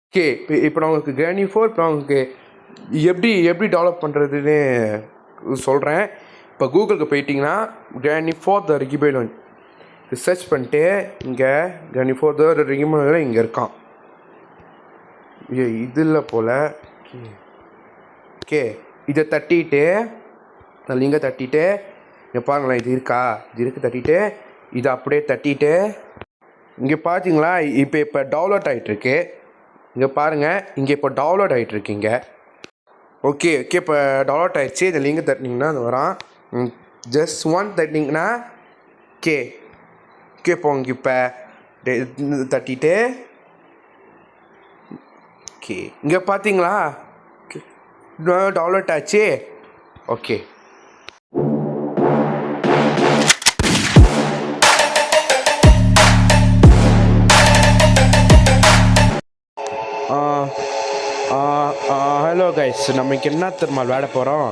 Okay, இப்போ நான் உங்களுக்கு கிரானி 4 இப்போ நான் உங்களுக்கு எப்படி எப்படி டெவலப் பண்ணுறதுன்னு சொல்கிறேன். இப்போ கூகுளுக்கு போயிட்டிங்கன்னா கிரானி 4 த ரிகிபைலோன் சர்ச் பண்ணிட்டு இங்கே கிரானி 4 த ரிகிபைலோன் இங்கே இருக்கான். இதில் போல் ஓகே இதை தட்டிட்டு நான் லிங்கை தட்டிட்டு இங்கே பாருங்களேன், இது இருக்கா, இது இருக்குது தட்டிட்டு இதை அப்படியே தட்டிட்டு இங்கே பார்த்தீங்களா இப்போ டவுன்லோட் ஆகிட்டுருக்கு. இங்கே பாருங்கள், இங்கே இப்போ டவுன்லோட் ஆகிட்டுருக்கீங்க. ஓகே இப்போ டவுன்லோட் ஆகிடுச்சு. இந்த லிங்கை தட்டினீங்கன்னா அது வரான். ஜஸ்ட் ஒன் தட்டினீங்கன்னா ஓகே இப்போ உங்களுக்கு இப்போ தட்டிட்டு ஓகே இங்கே பார்த்தீங்களா டவுன்லோட் ஆச்சு. ஓகே ஹலோ கைஸ், நமக்கு என்ன தெரியுமா விளையாட போகிறோம்?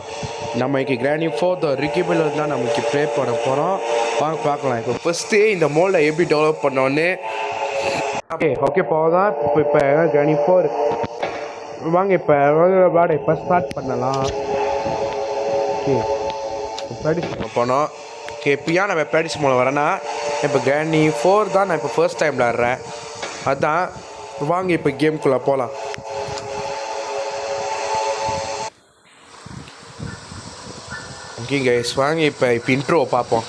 நமக்கு கிரானி 4 த ரிகிபைலோன் தான் நமக்கு ப்ளே பண்ண போகிறோம். வாங்க பார்க்கலாம். இப்போ ஃபஸ்ட்டு இந்த மோல்டை எப்படி டெவலப் பண்ணோன்னு ஓகே போதான். இப்போ கிரானி 4 வாங்க இப்போ விளையாட இப்போ ஸ்டார்ட் பண்ணலாம். ஓகே ப்ராக்டிஸ் போனோம். ஓகே இப்போ ஏன் நம்ம ப்ராக்டிஸ் மூலம் வரேன்னா இப்போ கிரானி 4 தான் நான் இப்போ ஃபர்ஸ்ட் டைம் விளையாடுறேன். அதுதான் வாங்க இப்போ கேம்குள்ளே போகலாம். ஓகே கைஸ், வாங்க இப்போ இன்ட்ரோவை பார்ப்போம்.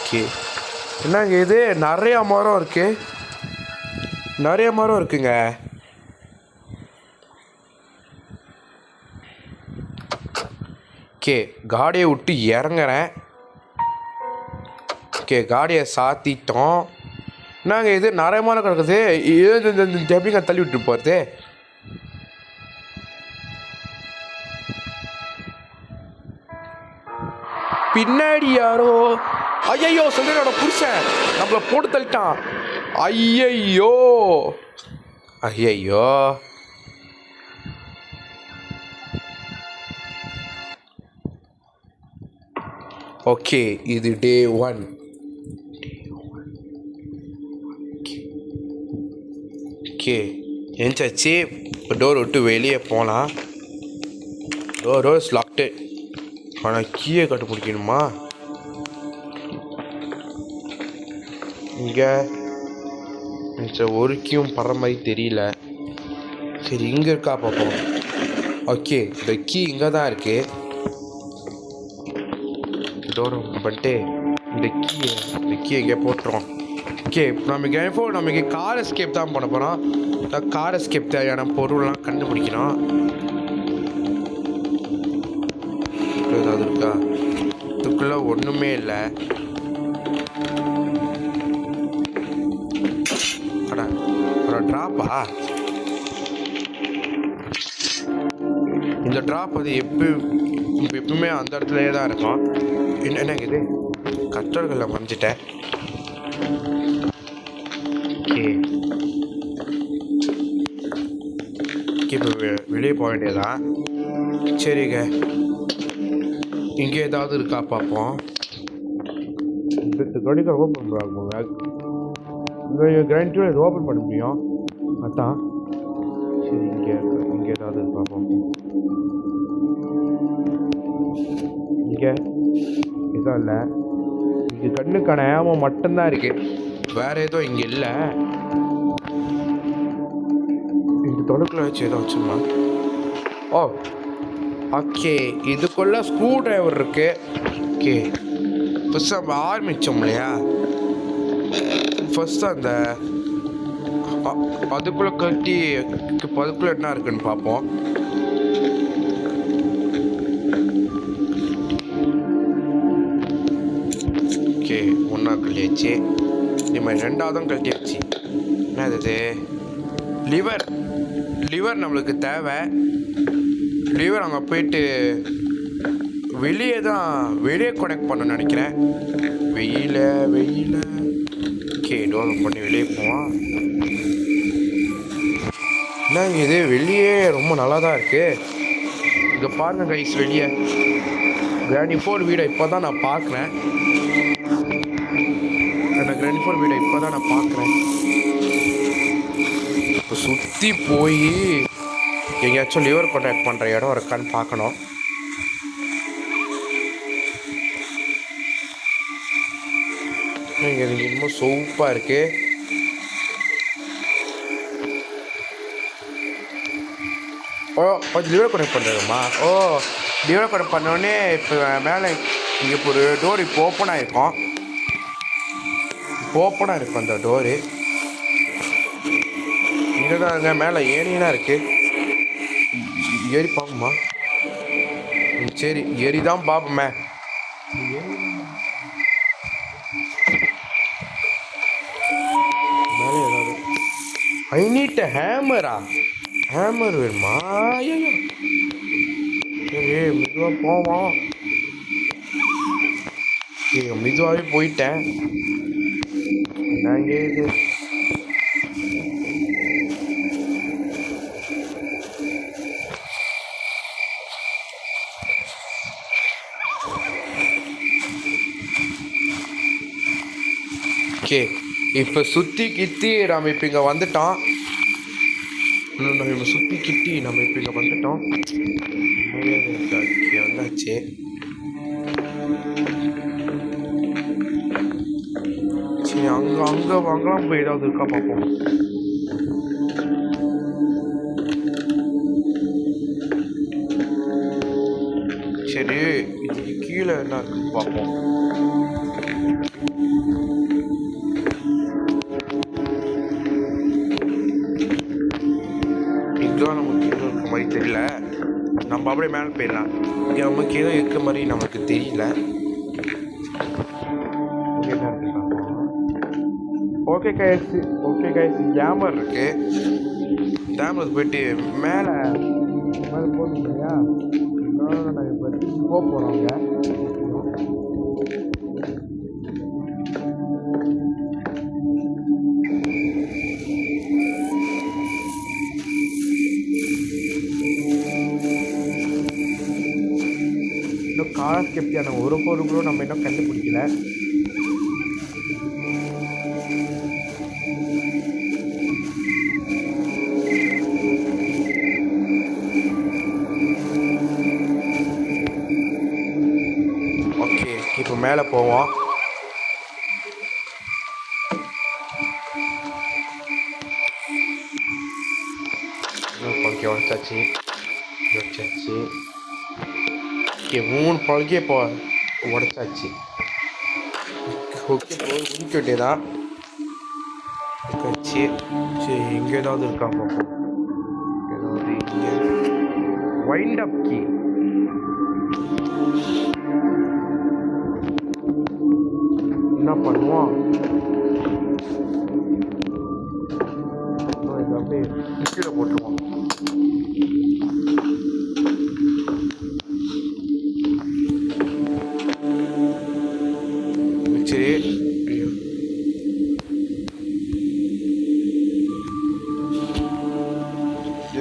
ஓகே என்னங்க இது நிறையா மரம் இருக்குங்க. ஓகே காடியை விட்டு இறங்குறேன். ஓகே காடியை சாத்திட்டோம். நாங்கள் இது நிறைய மரம் கிடக்குது. எப்படிங்க தள்ளி விட்டு போகிறது? பின்னாடி யாரோ ஐயோ சொல்லிடோட புருஷன் நம்மளை போட்டு தள்ளிட்டான். ஐயையோ ஓகே இது டே 1. ஓகே எஞ்சாச்சு. இப்போ டோர் விட்டு வெளியே போகலாம். Door logged. ஆனால் கீயை கண்டுபிடிக்கணுமா? இங்கே ஒரு கீயும் படுற மாதிரி தெரியல. சரி இங்கே இருக்கா பார்ப்போம். ஓகே இந்த கீ இங்கே தான் இருக்குது. டோர் ஓப்பன் பண்ணிட்டு இந்த கீயை இங்கே போட்டுருவோம். ஓகே இப்போ நமக்கு கார் எஸ்கேப் தான் பண்ண போகிறோம். கார் எஸ்கேப் தேவையான பொருள்லாம் கண்டுபிடிக்கணும். ஏதாவது இருக்கா? இதுக்குள்ளே ஒன்றுமே இல்லை. ட்ராப்பா? இந்த ட்ராப் அது எப்பவுமே அந்த இடத்துலையே தான் இருக்கும். என்ன இது கட்டர்களை மறைஞ்சிட்டேன். ஓகே இப்போ வெளியே போக வேண்டியதான். சரிங்க இங்கே ஏதாவது இருக்கா பார்ப்போம். இந்த கடிக்க ஓப்பன் பண்ணுறாங்க. கிராண்டியில் இது ஓப்பன் பண்ண முடியும். அதான் சரி இங்கே ஏதாவது பார்ப்போம். இங்கே எதுவும் இல்லை. இங்கே கண்ணுக்கான ஏமம் மட்டும்தான் இருக்குது, வேறு எதுவும் இங்கே இல்லை. இந்த தொடுக்கில் வச்சு எதுவும் வச்சுமா? ஓகே இதுக்குள்ளே ஸ்க்ரூ டிரைவர் இருக்குது. ஓகே ஃபஸ்ட்டு நம்ம ஆரம்பித்தோம் இல்லையா, ஃபஸ்ட்டு அந்த அதுக்குள்ளே கட்டி அதுக்குள்ளே என்ன இருக்குன்னு பார்ப்போம். ஓகே ஒன்றா கழியாச்சு. நம்ம ரெண்டாவதும் கழட்டியாச்சு. என்ன இது? லிவர் நம்மளுக்கு தேவை. லிவர் அங்கே போயிட்டு வெளியே கனெக்ட் பண்ணணும்னு நினைக்கிறேன். வெயில ஓகே டோர் பண்ணி வெளியே போவான். என்னங்க இது வெளியே ரொம்ப நல்லா தான் இருக்குது. இங்கே பாருங்கள் கைஸ், வெளியே கிரானி 4 வீடை இப்போ தான் நான் பார்க்குறேன். C4 வீடை இப்போ தான் நான் பார்க்குறேன். இப்போ சுற்றி போய் எங்கேயாச்சும் லிவர் கான்டாக்ட் பண்ணுற இடம் இருக்கான்னு பார்க்கணும். இங்கே இன்னும் சூப்பாக இருக்குது. ஓ கொஞ்சம் லிவர் கான்டாக்ட் பண்ணுறதுமா. ஓ லிவர் கான்டாக்ட் பண்ணோடனே இப்போ மேலே இங்கே இப்போ ஒரு டோர் இப்போ ஓப்பன் ஆகிருக்கும். ஓப்பனாக இருக்கும் அந்த டோரு. இங்கே தான் அங்கே மேலே ஏணியெல்லாம் இருக்குது. ஏறி பார்க்குமா? சரி ஏறி தான் பார்ப்போமே. மேலே ஏதாவது ஐ நீட் ஹேமரா? ஹேமர் வேணுமா? ஐயோ சரி மெதுவாக போவோம். மெதுவாகவே போயிட்டேன். நாங்கள் இது ஓகே இப்போ சுற்றி கித்தி நம்ம இப்போ இங்கே வந்துட்டோம். நம்ம சுற்றி கிட்டி நம்ம இப்போ இங்கே வந்துட்டோம். ஓகே வந்தாச்சு. சரி அங்கெல்லாம் போய் ஏதாவது இருக்கா பார்ப்போம். சரி இதுக்கு கீழே என்ன இருக்குன்னு பார்ப்போம். இதுதான் நமக்கு எதுவும் இருக்க மாதிரி தெரியல. நம்ம அப்படியே மேலே போயிடலாம். இங்கே நமக்கு எதுவும் இருக்க மாதிரி நமக்கு தெரியல. ஓகே கைஸ் ஜாமர் இருக்கு. ஜாமர் போயிட்டு மேலே போகணும் இல்லையா? நான் இப்போ போக போகிறோங்க. இன்னும் காலஸ்கெப்டியான ஒரு பொருளும் நம்ம இன்னும் கண்டுபிடிக்கல. இப்போ மேலே போவோம். பழக்கி உடச்சாச்சு. ஓகே 3 பழக்கி இப்போ உடச்சாச்சு. ஓகே முடிக்க வேண்டியதான் வச்சு. சரி இங்கே ஏதாவது இருக்கா பார்ப்போம். ஏதாவது இங்கே வைண்ட் அப் கீ. என்ன பண்ணுவோம்? இதை அப்படியே கீழே போட்டுருவோம். சரி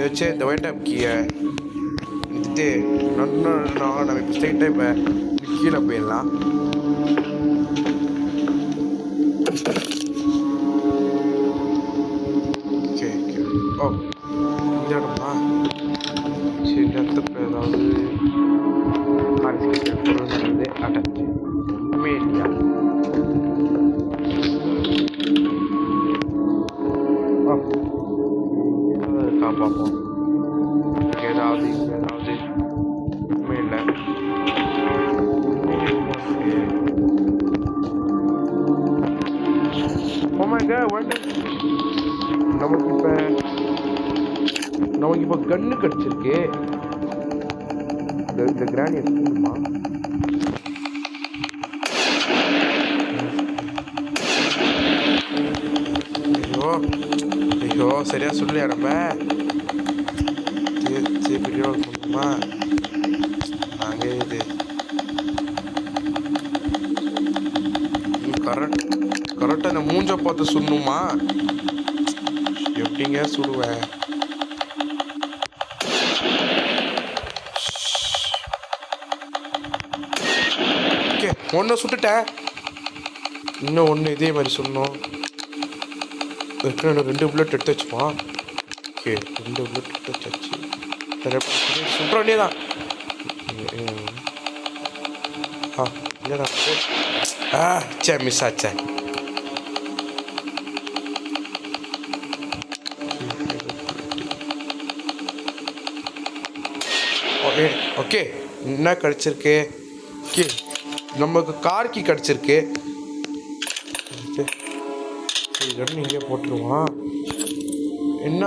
வச்சு இந்த வைண்ட் அப் கீயை இது நம்ம இப்போ ஸ்ட்ரைட்டாக இப்போ கீழே போயிடலாம். ஓ இந்த இடமா? சரி இடத்துக்கு ஏதாவது பொருள் நடந்து அடைச்சு உண்மையா? இருக்கா பார்ப்போம். ஏதாவது உண்மை இல்லை. நமக்கு இப்போ கண்ணு கடிச்சிருக்கு. இந்த கிரானியை சொல்லுமா? ஐயோ சரியா சொல்லியா நம்ம சொல்லுமா? நாங்கள் இது கரெக்டாக இந்த மூஞ்ச பார்த்து சொல்லணுமா? எப்படிங்க சுடுவேன்? ஓகே ஒன்றை சுட்டுட்டேன். இன்னும் ஒன்று இதே மாதிரி சொன்னோம். ஏற்கனவே 2 புல்லட் எடுத்து வச்சுப்பா. ஓகே 2 புல்லட் எடுத்து வச்சாச்சு. சொல்கிற வேண்டியே தான். இல்லைடா சே மிஸ் ஆச்சே. ஓகே ஓகே என்ன கிடச்சிருக்கு? ஓகே நமக்கு கார் கீ கிடச்சிருக்கு. இதோட இங்கே போட்டுருவான். என்ன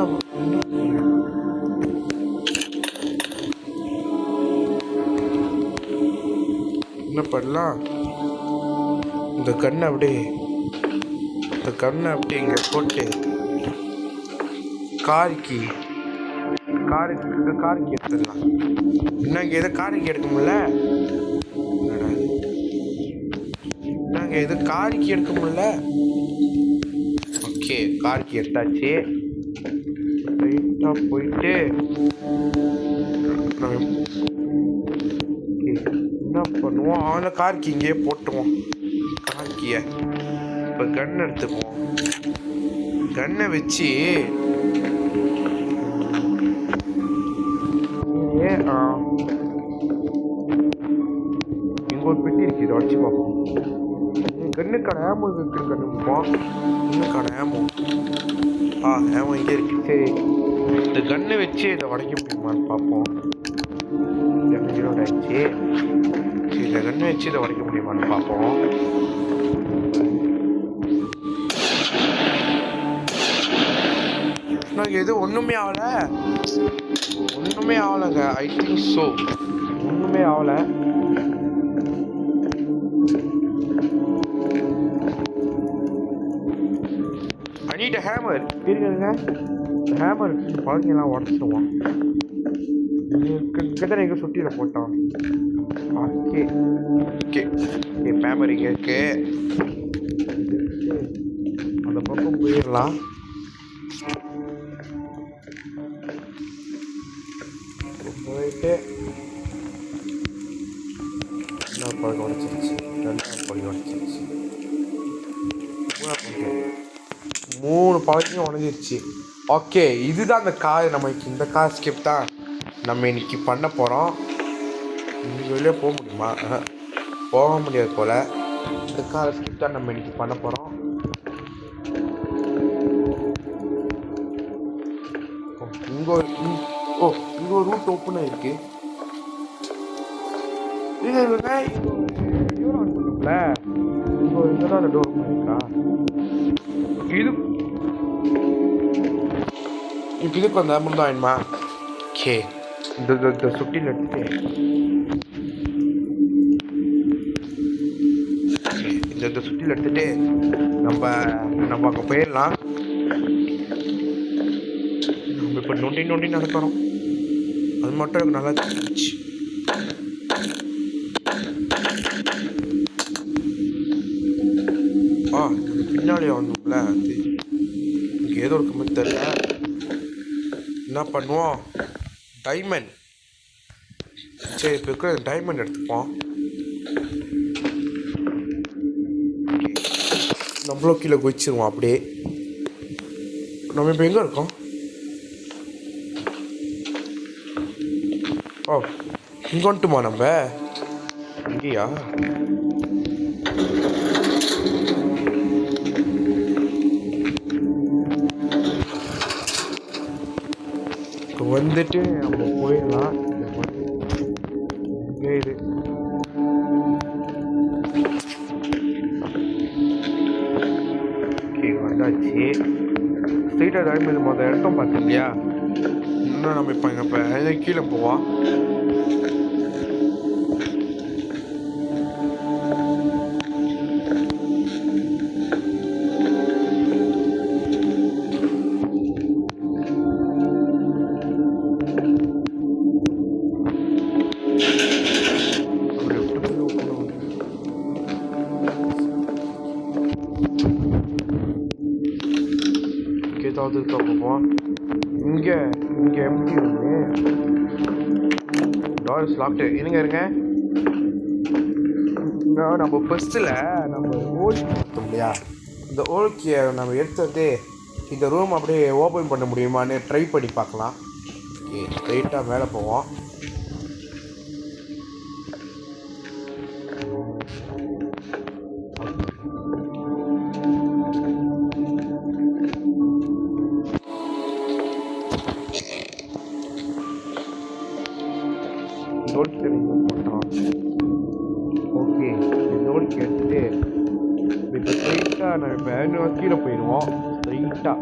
என்ன பண்ணலாம்? இந்த கண்ணை அப்படியே இங்கே போட்டு காருக்கு எடுத்துடலாம். இன்னும் இங்கே எதோ காருக்கு எடுக்க முடியல. நாங்கள் எது காருக்கு எடுக்க முடியல. ஓகே காருக்கு எடுத்தாச்சு. ரைட்டாக போயிட்டு என்ன பண்ணுவோம்? அவனை கார்க்கு இங்கேயே போட்டுருவோம். கார்க்கிய இப்போ கன் எடுத்துக்குவோம். கன்னை வச்சு இங்கே ஒரு பெட்டி இருக்கு. இதை வச்சு பார்ப்போம். கண்ணுக்கான ஏமோ இருக்குன்னு கண்டுபிடிப்போம். கண்ணுக்கான ஏமோ ஏமோ இங்கே இருக்கு. சரி இந்த கன்னை வச்சு இதை உடைக்க முடியுமான்னு பார்ப்போம். ஆச்சு. இந்த கண்ணை வச்சு இதை உடைக்க முடியுமான்னு பார்ப்போம். நாங்கள் எதுவும் ஒன்றுமே ஆகலைங்க. ஐ திங்க் ஸோ ஒன்றுமே ஆகலை. I need a hammer. இருக்குதுங்க ஹேமர். பழங்கெல்லாம் உடச்சிடுவோம். கிட்ட எங்கே சுட்டியில் போட்டோம். ஓகே ஓகே ஓகே ஹேமர் இங்கே இருக்கு. அந்த பக்கம் போயிடலாம். போயிட்டு இன்னொரு பழக்கம் உடச்சிருச்சு. 2 பழக்கம் உடச்சிருச்சு. 3 பழக்கையும் உடஞ்சிருச்சு. ஓகே இதுதான் அந்த கார். நமக்கு இந்த கார் ஸ்கிப் தான் நம்ம இன்னைக்கு பண்ண போகிறோம். இன்னைக்கு வெளியே போக முடியுமா? போக முடியாது போல். இந்த கார் ஸ்கிப் தான் நம்ம இன்னைக்கு பண்ண போகிறோம். இங்கே ஒரு ரூட் ஓப்பன் ஆகிருக்கு. இங்கே தான் அந்த டோர் ஓப்பன் ஆகிருக்கா? இதுக்கு அந்த அமௌண்ட் தான் வேணுமா? ஓகே இந்த சுட்டியில் எடுத்துட்டு இந்த சுட்டியில் எடுத்துட்டு நம்ம அங்கே போயிடலாம். நம்ம இப்போ நொண்டி நடக்கிறோம். அது மட்டும் எனக்கு நல்லா தெரிஞ்சிச்சு. பின்னாலே வந்தோம்ல, அது இங்கே ஏதோ ஒரு கம்மி தெரியல. என்ன பண்ணுவோம்? டைமண்ட். சரி இப்போ இருக்கிற டைமண்ட் எடுத்துப்போம். நம்மளும் கீழே குதிச்சிருவோம். அப்படியே நம்ம இப்போ எங்கே இருக்கோம்? இங்கே வந்துட்டுமா? நம்ம இங்கேயா? வந்துட்டு நம்ம போயிடலாம். இது ஓகே வந்தாச்சு. ஸ்ட்ரெயிட்டாக டைம் மொதல் இடத்தம் பார்த்தோம் இல்லையா? இன்னும் நம்ம இப்போ கீழே போவோம். ஏதாவது இருக்கா பார்ப்போம். இங்கே எம்டி வந்து டோர் இஸ் லாக்டு. இருங்க நம்ம ஃபர்ஸ்ட்டில் நம்ம ஓல்கி எடுத்தோம் இல்லையா, இந்த ஓல்கியை நம்ம எடுத்து இந்த ரூம் அப்படியே ஓப்பன் பண்ண முடியுமான்னு ட்ரை பண்ணி பார்க்கலாம். ஓகே, ஸ்ட்ரைட்டாக மேலே போவோம். ஓகே, ஓல்கி எடுத்துட்டு இப்போ ஸ்ட்ரைட்டாக நம்ம இப்போ கீழே போயிடுவோம். ஸ்ட்ரைட்டாக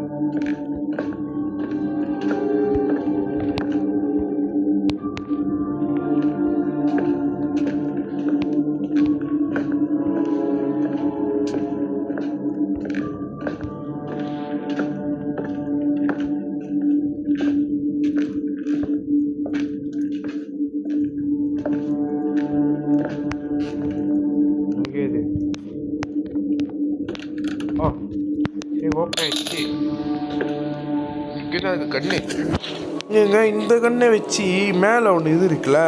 கண்ணு ஏங்க, இந்த கண்ணை வச்சு மேலே ஒன்று இது இருக்குல்ல.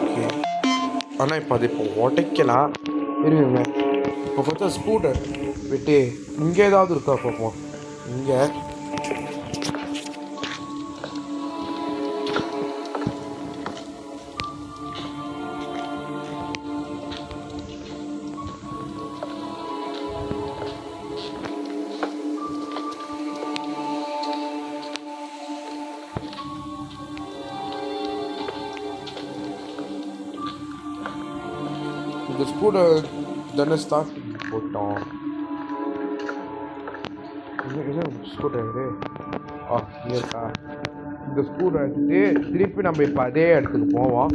ஓகே, ஆனால் இப்போ அது இப்போ உடைக்கலாம். இருங்க, இப்போ பார்த்தா ஸ்கூட்டர் விட்டு இங்கே ஏதாவது இருக்கா பார்ப்போம். இங்கே இந்த ஸ்கூட்டர் தானே ஸ்டார்ட் போட்டோம். என்ன ஸ்கூட்டர் இது? இங்கே இருக்கா? இந்த ஸ்கூட்டர் எடுத்துட்டு திருப்பி நம்ம இப்போ அதே இடத்துக்கு போவோம்.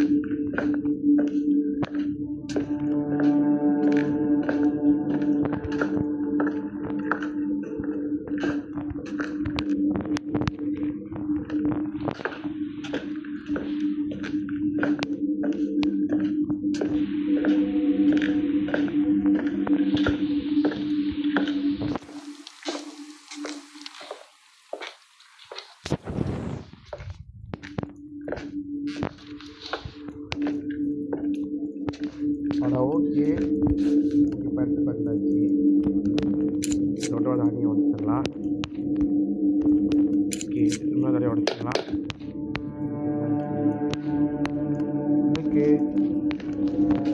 ஓகே, பத்து பத்தாச்சு. தொட்டோட தானியை உடைச்சிடலாம். ஓகே, இன்னும் தடவை உடைச்சிடலாம். ஓகே,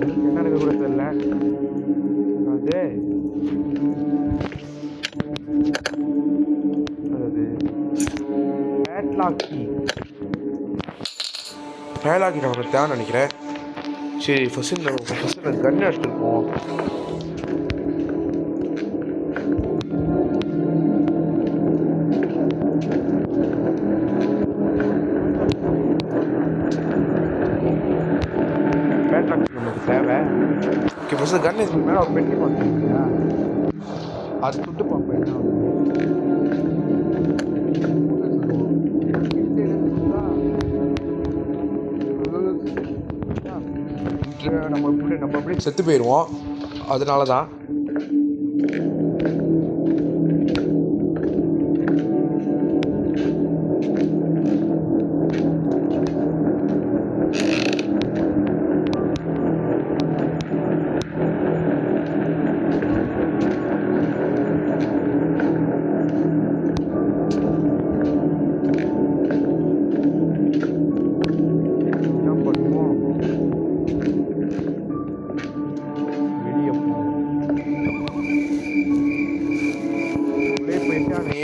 என்ன எனக்கு கூட தெரியல. அது பேட்லாக்கி நம்மளுக்கு தேவை நினைக்கிறேன். சரி, ஃபஸ்ட்டு கன் எடுத்துருப்போம். பேட்லாக் நமக்கு தேவை. ஓகே, ஃபஸ்ட்டு கன் இதுக்கு மேலே ஒரு பெட்டி பார்த்துருக்கியா, அது சுட்டு பார்ப்பேன் என்ன ஆகுது. நம்ம அப்படியே செத்து போயிடுவோம். அதனால தான்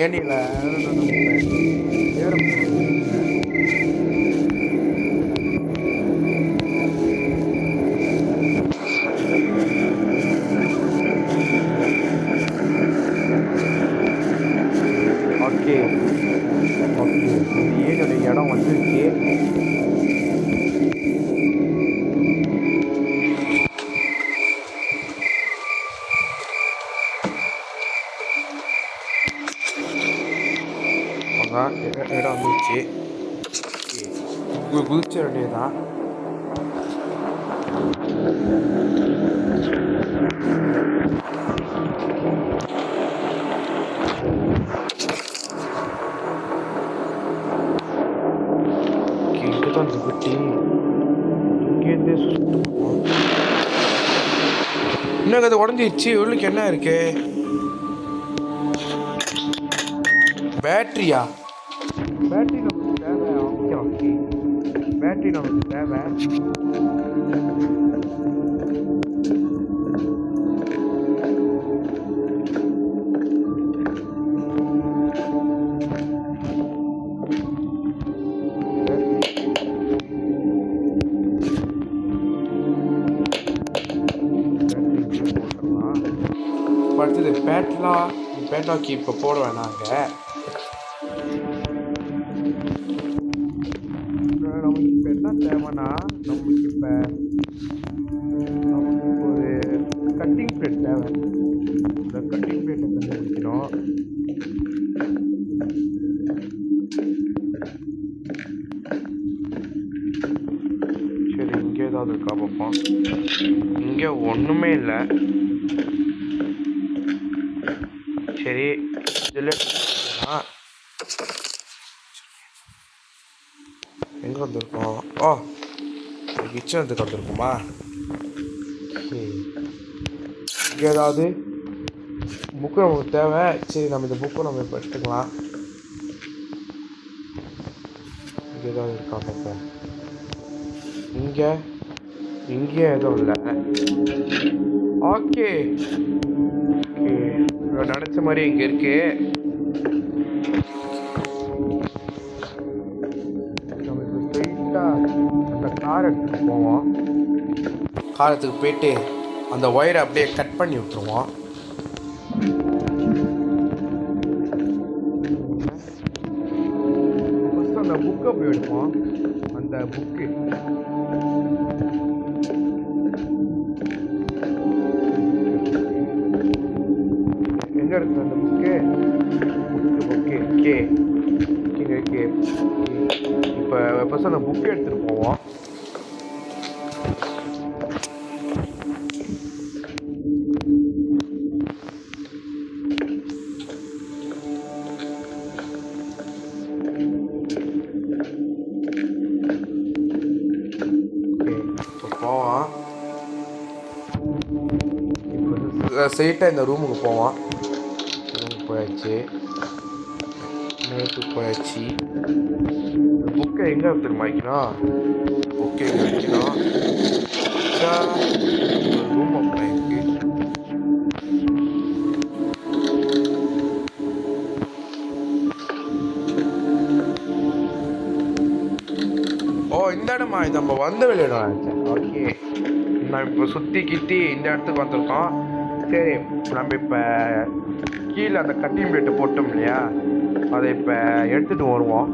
ஏனியில் ஏற ஓகே ஓகே, ஏனுடைய இடம் வந்துருச்சு. இடம் வந்துச்சு. குதிச்ச வேண்டியதுதான். இங்கே தான் இந்த குட்டி இங்கேருந்தே சுட்டு எனக்கு அது உடஞ்சிடுச்சு. உள்ளுக்கு என்ன இருக்கு? பேட்டரியா? பேட்டரி நமக்கு தேவை. ஓகே ஓகே, பேட்டரி நமக்கு தேவை. அடுத்தது பேட்லாக்கு இப்போ போட வேணாங்க. நமக்கு இப்போ என்ன தேவைன்னா, நமக்கு இப்போ ஒரு கட்டிங் பிளேட் தேவை. இந்த கட்டிங் பிளேட்டை கண்டுபிடிக்கணும். சரி, இங்கே ஏதாவது இருக்கா பார்ப்போம். இங்கே ஒன்றுமே இல்லை. சரி, இதில் எங்கே வந்திருக்கோம்? ஓ, கிச்சனுக்கு வந்திருக்குமா? இங்கே ஏதாவது புக்கு நமக்கு தேவை. சரி, நம்ம இந்த புக்கு நம்ம இப்போ எடுத்துக்கலாம். இங்கே ஏதாவது இருக்கா பார்ப்போம். இங்கே எதுவும் இல்லை. ஓகே ஓகே, நினச்ச மாதிரி இங்கே இருக்கு. நம்ம இப்போ ஸ்ட்ரெயிட்டாக அந்த கார் எடுத்துகிட்டு போவோம். காரத்துக்கு போயிட்டு அந்த ஒயரை அப்படியே கட் பண்ணி விட்டுருவோம். ஃபஸ்ட்டு அந்த புக்கை போய் எடுப்போம். அந்த புக்கு எங்கே இருக்குது? அந்த புக்கு ஓகே இப்போ ஃபஸ்ட் அந்த புக்கை எடுத்துகிட்டு போவோம். ஸ்ட்ரெயிட்டாக இந்த ரூமுக்கு போவான். ரூமுக்கு போயாச்சு. நேற்றுக்கு போயாச்சு. புக்கை எங்கே திரும்ப வைக்கணும்? புக்கை எங்கே வைக்கணும்? ரூம் ஓப்பன் ஆயிருக்கு. ஓ, இந்த இடமா? இது நம்ம வந்த வெளியிடம். ஓகே, நம்ம இப்போ சுற்றி கிட்டி இந்த இடத்துக்கு வந்திருக்கோம். சரி, நம்ம இப்போ கீழே அந்த கட்டிங் பிளேட்டை போட்டோம் இல்லையா, அதை இப்போ எடுத்துகிட்டு வருவோம்.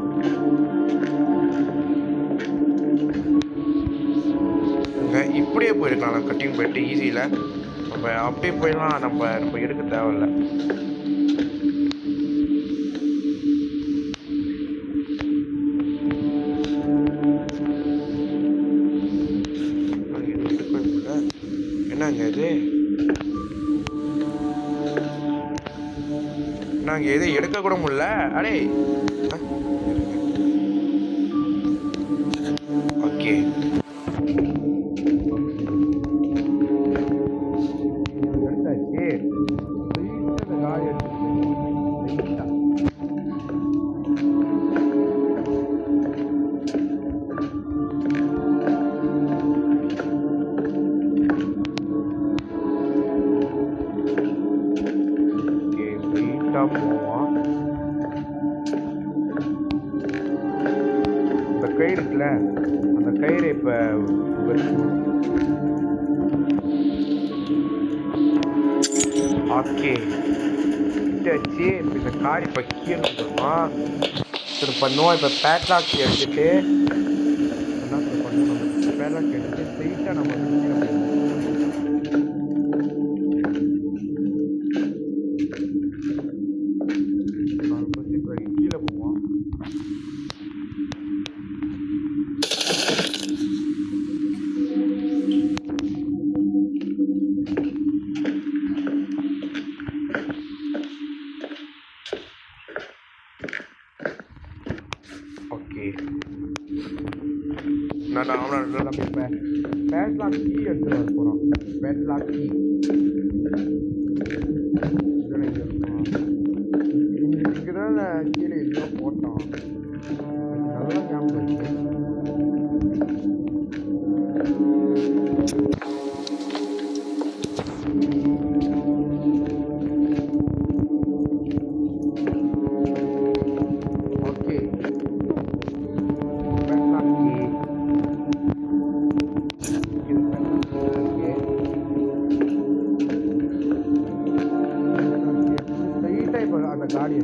இப்படியே போயிருக்கலாம் அந்த கட்டிங் பிளேட்டு ஈஸியில். நம்ம அப்படியே போயிடலாம். நம்ம எடுக்க தேவையில்லை. என்னங்க இது? நாங்கள் எதை எடுக்க கூட முடியல. அடே, ஓகே, எடுத்தாச்சு. காடி போவோம். இந்த கயிறு இருக்குல்ல, அந்த கயிறை இப்போ ஓகே வச்சு இந்த கார் இப்போ கீழே வந்துருக்கோம். சரி பண்ணுவோம். இப்போ பேட்லாக் எடுத்துட்டு என்ன பண்ணுவோம்? பேட்லாக் எடுத்துட்டு ஸ்ட்ரெயிட்டாக நம்ம கீழே போவோம். கீழே போவோம். ஓகே, நம்ம இப்போ பேட்லாக் கீ எடுத்துகிட்டு வர போகிறோம். பேட்லாக் கீ ஓகே அந்த காடி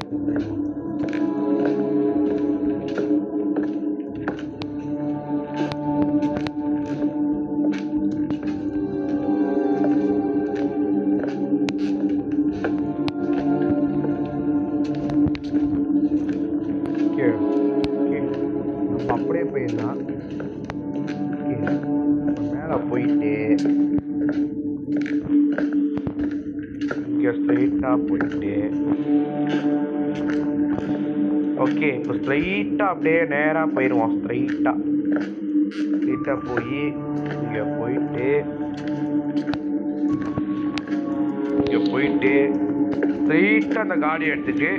அப்படியே போயிடலாம். மேலே போயிட்டு இங்கே ஸ்ட்ரைட்டாக போயிட்டு ஓகே இப்போ ஸ்ட்ரைட்டாக அப்படியே நேராக போயிடுவோம். ஸ்ட்ரைட்டாக போய் இங்கே போயிட்டு ஸ்ட்ரைட்டாக அந்த காடி எடுத்துட்டு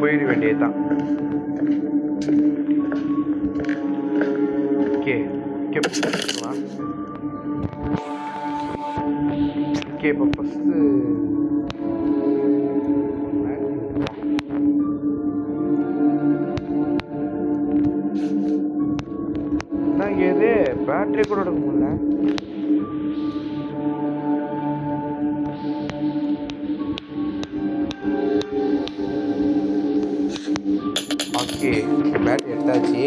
போயிட வேண்டியதுதான். ஓகே ஓகே இப்போ ஃபஸ்ட்டு நாங்கள் எது பேட்டரி கூட எடுக்க முடியல. ஓகே பேட்டரி எடுத்தாச்சு.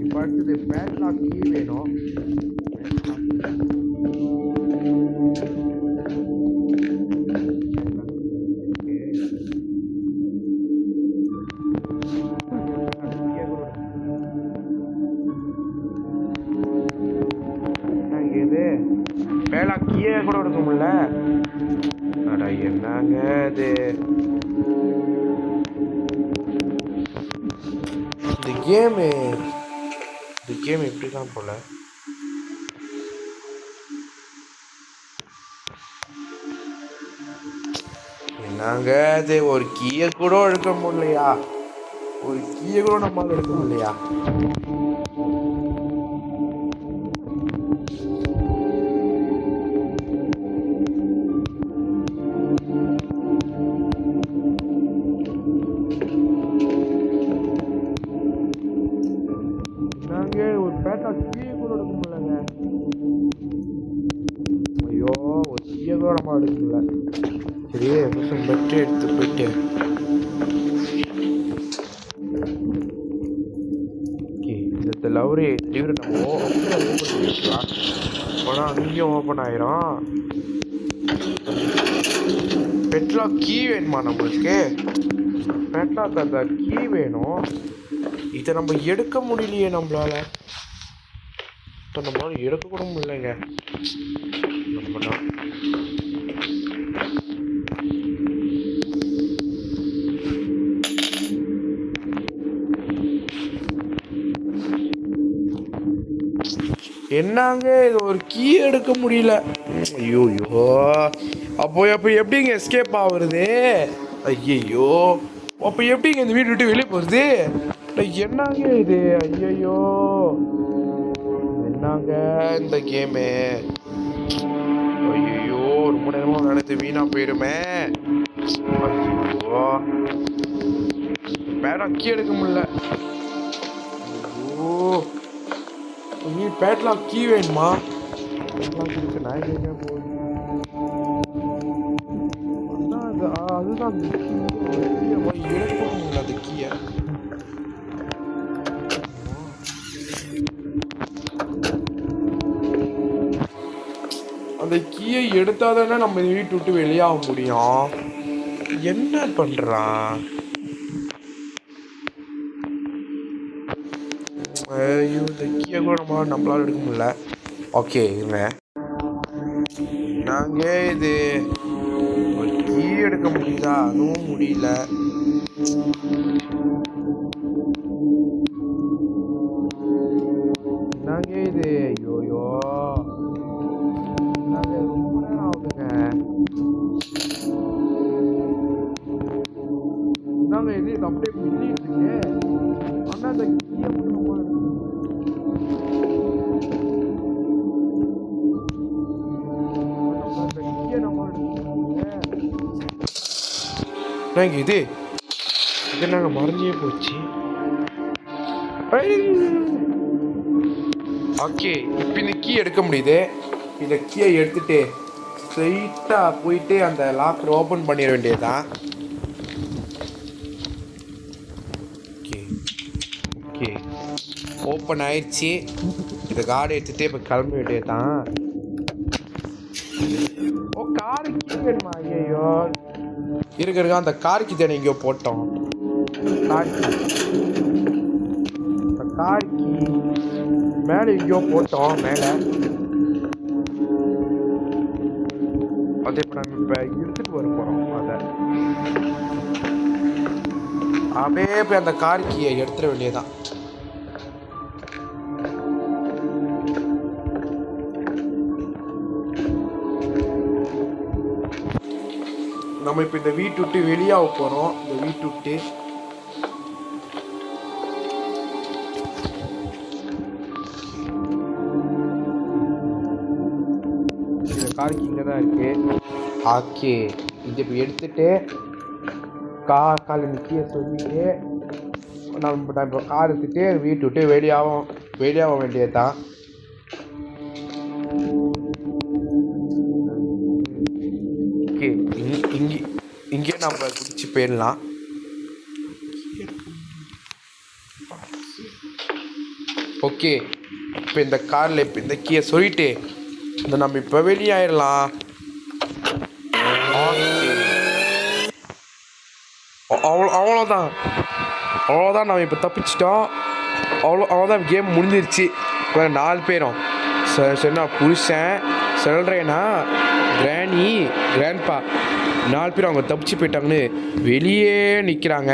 இப்போ அடுத்தது பேட்லாக் கீ வேணும். பேட்லாக் கீயே கூட எடுக்க முடியல. அட என்னங்க இது, இந்த கேம் இப்படிதான் போல. என்னங்க இது, ஒரு கீயை கூட எடுக்க முடியலையா? ஒரு கீயை கூட நம்மளால எடுக்க முடியலையா? ஒரு பேட்லாக் கீயை கூட எடுக்க முடியலங்க. ஐயோ, ஒரு கீயை கூட நம்ம எடுக்கல. சரி பெட்டு எடுத்து போயிட்டு இந்த லவரி நம்ம ஓப்பன் பண்ணிக்கலாம். ஆனால் அங்கேயும் ஓப்பன் ஆயிரும். பெட்லாக் கீ வேணுமா நம்மளுக்கு? பெட்லாக் அந்த கீ வேணும். இதை நம்ம எடுக்க முடியலையே நம்மளால எடுக்க கூட முடியலைங்க. நம்மதான் என்னங்க இது, ஒரு கீ எடுக்க முடியல. ஐயோ அப்போ எப்படிங்க எஸ்கேப் ஆகுறது? ஐயோ அப்போ எப்படிங்க இந்த வீடு விட்டு வெளியே போகிறது? என்னங்க இது? ஐயோ என்னங்க இந்த கேமு? ஐயோ ரொம்ப நேரமாக நடந்து வீணாக போயிடுமே. ஐயோ பேட்லாக் கீ எடுக்க முடியல. ஐயோ நீ பேட்லாக் கீ வேணுமா? பேட்லாக் இருக்கு, நான் எங்கே போகுது? அதுதான் எடுக்க முடியல அந்த கீயை. அந்த கீயை எடுத்தாதானே நம்ம வீட்டு விட்டு வெளியாக முடியும். என்ன பண்றான்? ஐயோ இந்த கீயை கூட நம்மளால எடுக்க முடியல. ஓகே இருங்க, நாங்க இது ஒரு கீ எடுக்க முடியுதா? அதுவும் முடியல. நாங்க இது ஐயோயோ நாங்க ரொம்ப நேரம் ஆகுதுங்க. நாங்க இது அப்படியே அண்ணா அந்த கீயை இது இது நாங்கள் மறைஞ்சே போச்சு. ஓகே, இப்போ இந்த கீ எடுக்க முடியுது. இந்த கீயை எடுத்துட்டு ஸ்ட்ரைட்டாக போயிட்டு அந்த லாக்கர் ஓப்பன் பண்ணிட வேண்டியதுதான். ஓகே ஓகே, ஓப்பன் ஆயிடுச்சு. இந்த கார்டு எடுத்துகிட்டு இப்போ கிளம்ப வேண்டியது தான். ஓ, காரு கீ வேணுமா? ஐயோ, இருக்க அந்த காருக்கு தானே எங்கேயோ போட்டோம். காருக்கு மேலே எங்கேயோ போட்டோம். மேலே அதே இப்போ நம்ம இப்போ எடுத்துட்டு வர போகிறோம். அதை அப்படியே போய் அந்த காருக்கியை எடுத்துட வேண்டியதான். நம்ம இப்போ இந்த வீட்டு விட்டு வெளியாக போகிறோம். இந்த வீட்டு விட்டு இந்த காருக்கு இங்கே தான் இருக்கு. ஓகே, இது இப்போ எடுத்துட்டு காலை நிற்க சொல்லிட்டு நம்ம இப்போ கார் எடுத்துட்டு வீட்டு விட்டு வெளியாக வேண்டியது தான். ஓகே, இங்கே நம்ம குடிச்சு போயிடலாம். ஓகே, இப்போ இந்த காரில் இப்போ இந்த கீயை சொல்லிட்டு இந்த நம்ம இப்போ வெளியாயிடலாம். அவ்வளோதான் நம்ம இப்போ தப்பிச்சிட்டோம். அவ்வளோதான், கேம் முடிஞ்சிருச்சு. இப்போ 4 பேரும் சரிண்ணா, புருஷன் சொல்கிறேன்னா கிராணி கிராண்ட்பா 4 பேரும் அவங்க தப்பிச்சு போயிட்டாங்கன்னு வெளியே நிற்கிறாங்க.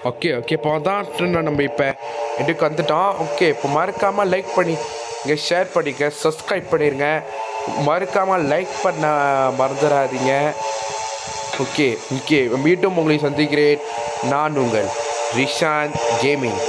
ஓகே இப்போ தான் நம்ம இப்போ எதுக்கு வந்துட்டோம். ஓகே, இப்போ மறக்காமல் லைக் பண்ணி இங்கே ஷேர் பண்ணிக்க, சப்ஸ்கிரைப் பண்ணிடுங்க. மறக்காமல் லைக் பண்ண மறந்துடாதீங்க. ஓகே மீண்டும் உங்களை சந்திக்கிறேன். நான் உங்கள் ரிஷாந்த் கேமிங்.